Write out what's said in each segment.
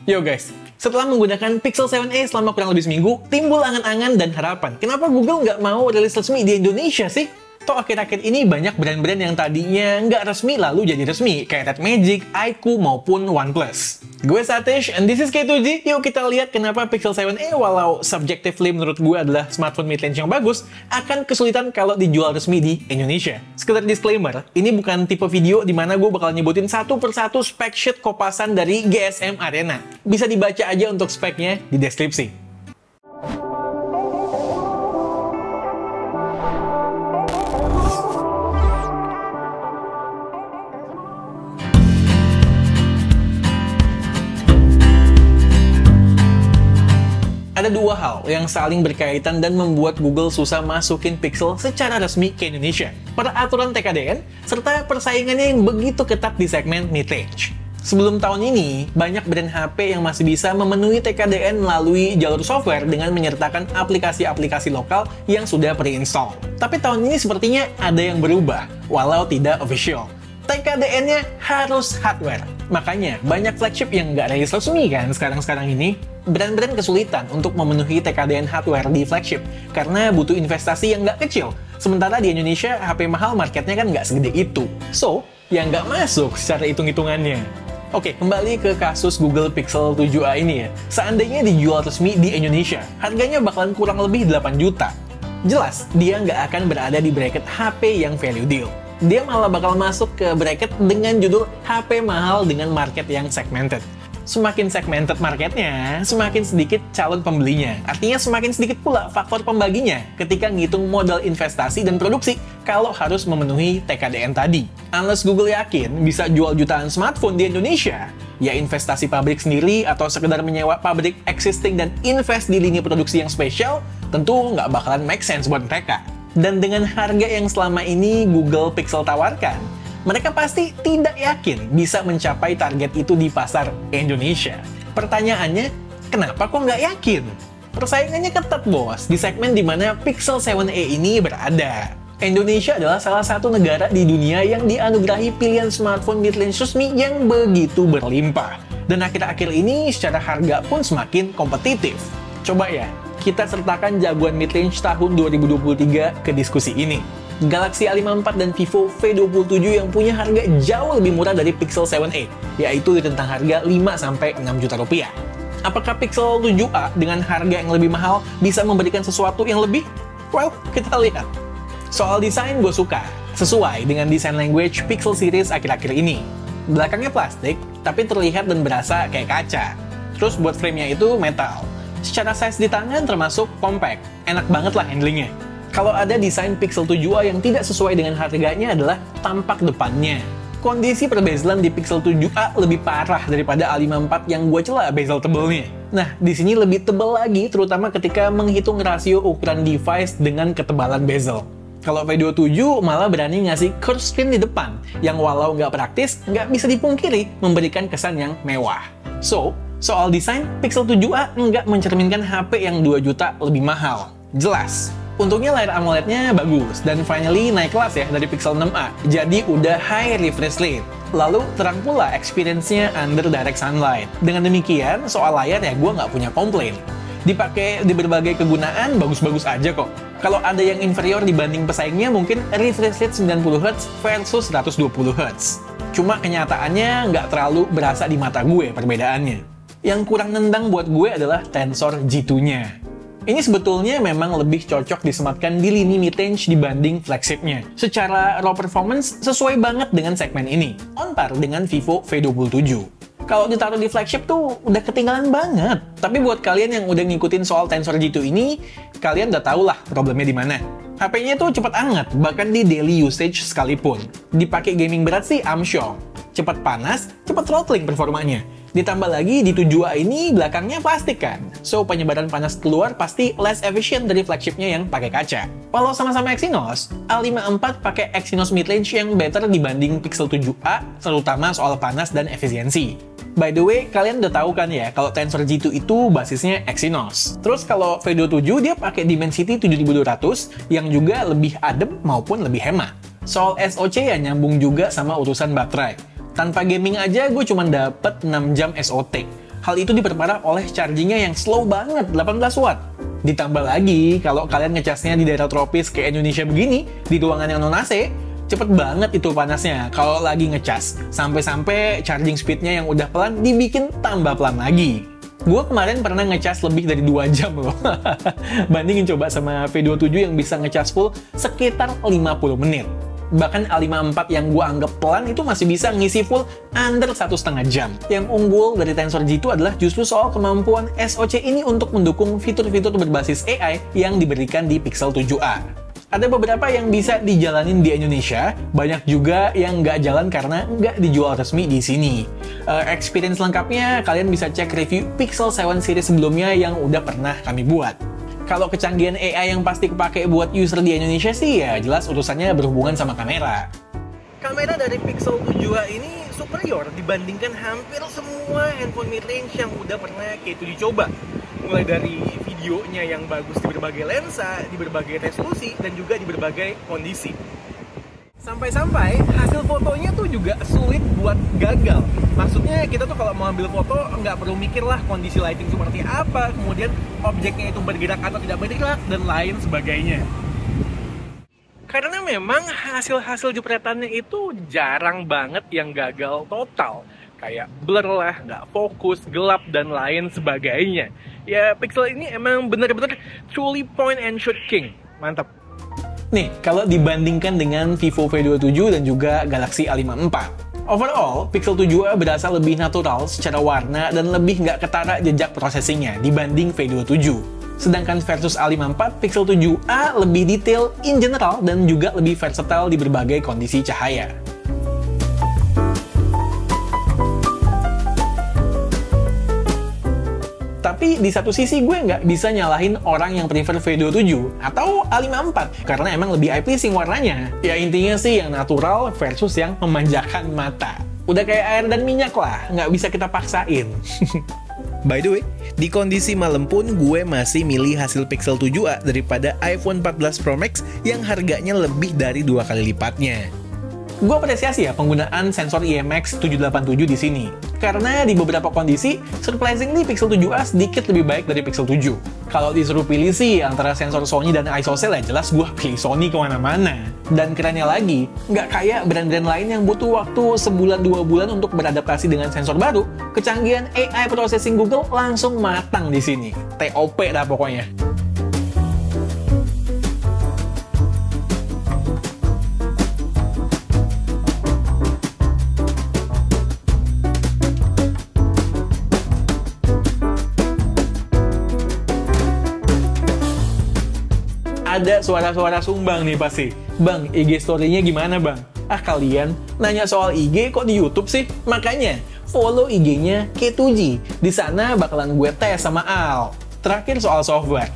Yo guys, setelah menggunakan Pixel 7a selama kurang lebih seminggu, timbul angan-angan dan harapan. Kenapa Google nggak mau rilis resmi di Indonesia sih? Toh akhir-akhir ini banyak brand-brand yang tadinya nggak resmi lalu jadi resmi, kayak Red Magic, iQOO, maupun OnePlus. Gue Satish, and this is K2G. Yuk kita lihat kenapa Pixel 7a, walau subjectively menurut gue adalah smartphone mid-range yang bagus, akan kesulitan kalau dijual resmi di Indonesia. Sekedar disclaimer, ini bukan tipe video di mana gue bakal nyebutin satu persatu spek sheet kopasan dari GSM Arena. Bisa dibaca aja untuk speknya di deskripsi. Ada dua hal yang saling berkaitan dan membuat Google susah masukin Pixel secara resmi ke Indonesia. Peraturan TKDN, serta persaingannya yang begitu ketat di segmen mid-range. Sebelum tahun ini, banyak brand HP yang masih bisa memenuhi TKDN melalui jalur software dengan menyertakan aplikasi-aplikasi lokal yang sudah pre-install. Tapi tahun ini sepertinya ada yang berubah, walau tidak official. TKDN-nya harus hardware. Makanya, banyak flagship yang nggak rilis resmi kan sekarang-sekarang ini. Brand-brand kesulitan untuk memenuhi TKDN hardware di flagship karena butuh investasi yang nggak kecil. Sementara di Indonesia, HP mahal marketnya kan nggak segede itu. So, yang nggak masuk secara hitung-hitungannya. Oke, kembali ke kasus Google Pixel 7a ini ya. Seandainya dijual resmi di Indonesia, harganya bakalan kurang lebih 8 juta. Jelas, dia nggak akan berada di bracket HP yang value deal. Dia malah bakal masuk ke bracket dengan judul HP mahal dengan market yang segmented. Semakin segmented marketnya, semakin sedikit calon pembelinya. Artinya semakin sedikit pula faktor pembaginya ketika ngitung modal investasi dan produksi kalau harus memenuhi TKDN tadi. Unless Google yakin bisa jual jutaan smartphone di Indonesia, ya investasi pabrik sendiri atau sekedar menyewa pabrik existing dan invest di lini produksi yang spesial, tentu nggak bakalan make sense buat mereka. Dan dengan harga yang selama ini Google Pixel tawarkan, mereka pasti tidak yakin bisa mencapai target itu di pasar Indonesia. Pertanyaannya, kenapa kok nggak yakin? Persaingannya ketat bos, di segmen di mana Pixel 7a ini berada. Indonesia adalah salah satu negara di dunia yang dianugerahi pilihan smartphone mid-range resmi yang begitu berlimpah. Dan akhir-akhir ini secara harga pun semakin kompetitif. Coba ya, kita sertakan jagoan mid-range tahun 2023 ke diskusi ini. Galaxy A54 dan Vivo V27 yang punya harga jauh lebih murah dari Pixel 7a, yaitu di rentang harga 5-6 juta rupiah. Apakah Pixel 7a dengan harga yang lebih mahal bisa memberikan sesuatu yang lebih? Well, kita lihat. Soal desain gue suka, sesuai dengan desain language Pixel series akhir-akhir ini. Belakangnya plastik, tapi terlihat dan berasa kayak kaca. Terus buat frame-nya itu metal. Secara size di tangan termasuk compact, enak banget lah handlingnya. Kalau ada desain Pixel 7a yang tidak sesuai dengan harganya adalah tampak depannya. Kondisi perbezelan di Pixel 7a lebih parah daripada A54 yang gue cela bezel tebelnya. Nah, di sini lebih tebal lagi, terutama ketika menghitung rasio ukuran device dengan ketebalan bezel. Kalau V27 malah berani ngasih curved screen di depan, yang walau nggak praktis, nggak bisa dipungkiri memberikan kesan yang mewah. So, soal desain, Pixel 7a nggak mencerminkan HP yang 2 juta lebih mahal. Jelas. Untungnya layar AMOLED-nya bagus, dan finally naik kelas ya dari Pixel 6a, jadi udah high refresh rate. Lalu terang pula experience-nya under direct sunlight. Dengan demikian, soal layar ya gue nggak punya komplain. Dipakai di berbagai kegunaan, bagus-bagus aja kok. Kalau ada yang inferior dibanding pesaingnya, mungkin refresh rate 90Hz versus 120Hz. Cuma kenyataannya nggak terlalu berasa di mata gue perbedaannya. Yang kurang nendang buat gue adalah Tensor G2-nya. Ini sebetulnya memang lebih cocok disematkan di lini mid-range dibanding flagship-nya. Secara raw performance, sesuai banget dengan segmen ini. On par dengan Vivo V27. Kalau ditaruh di flagship tuh udah ketinggalan banget. Tapi buat kalian yang udah ngikutin soal Tensor G2 ini, kalian udah tau lah problemnya di mana. HP-nya tuh cepat anget, bahkan di daily usage sekalipun. Dipakai gaming berat sih, I'm sure. Cepat panas, cepat throttling performanya. Ditambah lagi di 7a ini belakangnya plastik kan, so penyebaran panas keluar pasti less efficient dari flagshipnya yang pakai kaca. Walau sama-sama Exynos, A54 pakai Exynos midrange yang better dibanding Pixel 7a, terutama soal panas dan efisiensi. By the way, kalian udah tahu kan ya kalau Tensor G2 itu basisnya Exynos. Terus kalau V27 dia pakai Dimensity 7200 yang juga lebih adem maupun lebih hemat. Soal SoC ya nyambung juga sama urusan baterai. Tanpa gaming aja gue cuma dapet 6 jam SOT. Hal itu diperparah oleh chargingnya yang slow banget, 18 watt. Ditambah lagi, kalau kalian ngecasnya di daerah tropis kayak Indonesia begini, di ruangan yang non-AC, cepet banget itu panasnya kalau lagi ngecas. Sampai-sampai charging speednya yang udah pelan dibikin tambah pelan lagi. Gue kemarin pernah ngecas lebih dari 2 jam loh. Bandingin coba sama V27 yang bisa ngecas full sekitar 50 menit. Bahkan A54 yang gue anggap pelan itu masih bisa ngisi full under 1,5 jam. Yang unggul dari Tensor G2 adalah justru soal kemampuan SoC ini untuk mendukung fitur-fitur berbasis AI yang diberikan di Pixel 7a. Ada beberapa yang bisa dijalanin di Indonesia, banyak juga yang nggak jalan karena nggak dijual resmi di sini. Experience lengkapnya kalian bisa cek review Pixel 7 series sebelumnya yang udah pernah kami buat. Kalau kecanggihan AI yang pasti kepake buat user di Indonesia sih ya jelas urusannya berhubungan sama kamera. Kamera dari Pixel 7a ini superior dibandingkan hampir semua handphone mid-range yang udah pernah K7 coba. Mulai dari videonya yang bagus di berbagai lensa, di berbagai resolusi, dan juga di berbagai kondisi. Sampai-sampai hasil fotonya tuh juga sulit buat gagal. Maksudnya kita tuh kalau mau ambil foto nggak perlu mikir lah kondisi lighting seperti apa, kemudian objeknya itu bergerak atau tidak bergerak, dan lain sebagainya. Karena memang hasil-hasil jepretannya itu jarang banget yang gagal total. Kayak blur lah, nggak fokus, gelap, dan lain sebagainya. Ya, Pixel ini emang bener-bener truly point and shoot king. Mantap. Nih, kalau dibandingkan dengan Vivo V27 dan juga Galaxy A54. Overall, Pixel 7a berasa lebih natural secara warna dan lebih nggak ketara jejak processingnya dibanding V27. Sedangkan versus A54, Pixel 7a lebih detail in general dan juga lebih versatile di berbagai kondisi cahaya. Tapi di satu sisi gue nggak bisa nyalahin orang yang prefer V27 atau A54 karena emang lebih eye-pleasing warnanya. Ya intinya sih yang natural versus yang memanjakan mata. Udah kayak air dan minyak lah, nggak bisa kita paksain. By the way, di kondisi malam pun gue masih milih hasil Pixel 7a daripada iPhone 14 Pro Max yang harganya lebih dari 2 kali lipatnya. Gue apresiasi ya penggunaan sensor IMX787 di sini. Karena di beberapa kondisi, surprisingly Pixel 7a sedikit lebih baik dari Pixel 7. Kalau disuruh pilih sih antara sensor Sony dan ISOCELL ya jelas gue pilih Sony kemana-mana. Dan kerennya lagi, nggak kayak brand-brand lain yang butuh waktu sebulan 2 bulan untuk beradaptasi dengan sensor baru, kecanggihan AI processing Google langsung matang di sini. TOP dah pokoknya. Ada suara-suara sumbang nih pasti. Bang, IG story-nya gimana bang? Ah kalian nanya soal IG kok di YouTube sih? Makanya follow IG-nya K2G. Di sana bakalan gue tes sama Al. Terakhir soal software.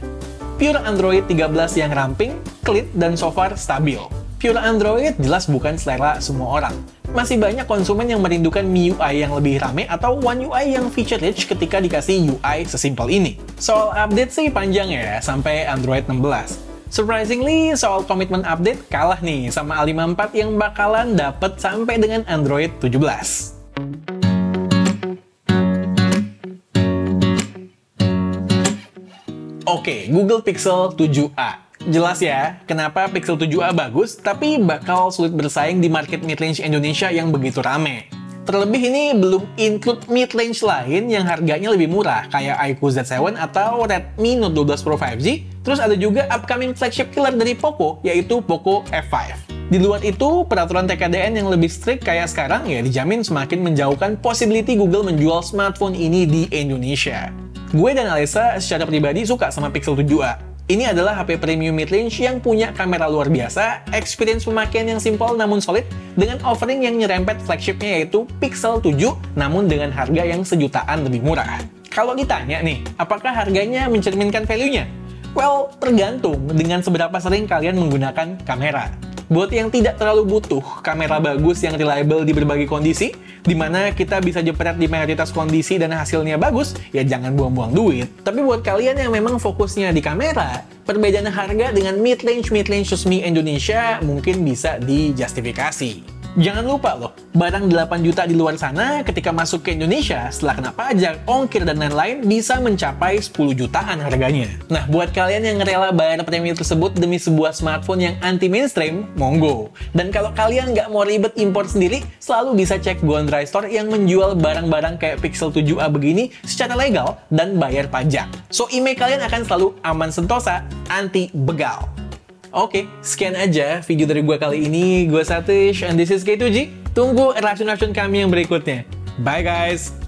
Pure Android 13 yang ramping, clean, dan so far stabil. Pure Android jelas bukan selera semua orang. Masih banyak konsumen yang merindukan MIUI yang lebih rame atau One UI yang feature rich ketika dikasih UI sesimpel ini. Soal update sih panjang ya, sampai Android 16. Surprisingly, soal komitmen update kalah nih sama A54 yang bakalan dapet sampai dengan Android 17. Oke, Google Pixel 7a. Jelas ya, kenapa Pixel 7a bagus, tapi bakal sulit bersaing di market mid-range Indonesia yang begitu rame. Terlebih ini belum include mid-range lain yang harganya lebih murah, kayak iQOO Z7 atau Redmi Note 12 Pro 5G. Terus ada juga upcoming flagship killer dari Poco, yaitu Poco F5. Di luar itu, peraturan TKDN yang lebih strict kayak sekarang ya dijamin semakin menjauhkan possibility Google menjual smartphone ini di Indonesia. Gue dan Alessa secara pribadi suka sama Pixel 7a. Ini adalah HP premium mid-range yang punya kamera luar biasa, experience pemakaian yang simpel namun solid, dengan offering yang nyerempet flagshipnya yaitu Pixel 7, namun dengan harga yang sejutaan lebih murah. Kalau ditanya nih, apakah harganya mencerminkan value-nya? Well, tergantung dengan seberapa sering kalian menggunakan kamera. Buat yang tidak terlalu butuh kamera bagus yang reliable di berbagai kondisi, di mana kita bisa jepret di mayoritas kondisi dan hasilnya bagus, ya jangan buang-buang duit. Tapi buat kalian yang memang fokusnya di kamera, perbedaan harga dengan mid-range resmi Indonesia mungkin bisa dijustifikasi. Jangan lupa loh, barang 8 juta di luar sana ketika masuk ke Indonesia setelah kena pajak, ongkir, dan lain-lain bisa mencapai 10 jutaan harganya. Nah, buat kalian yang rela bayar premi tersebut demi sebuah smartphone yang anti-mainstream, monggo. Dan kalau kalian nggak mau ribet impor sendiri, selalu bisa cek Gondry Store yang menjual barang-barang kayak Pixel 7a begini secara legal dan bayar pajak. So, email kalian akan selalu aman sentosa, anti begal. Oke, sekian aja video dari gue kali ini. Gue Satish, and this is K2G. Tunggu reaction kami yang berikutnya. Bye guys!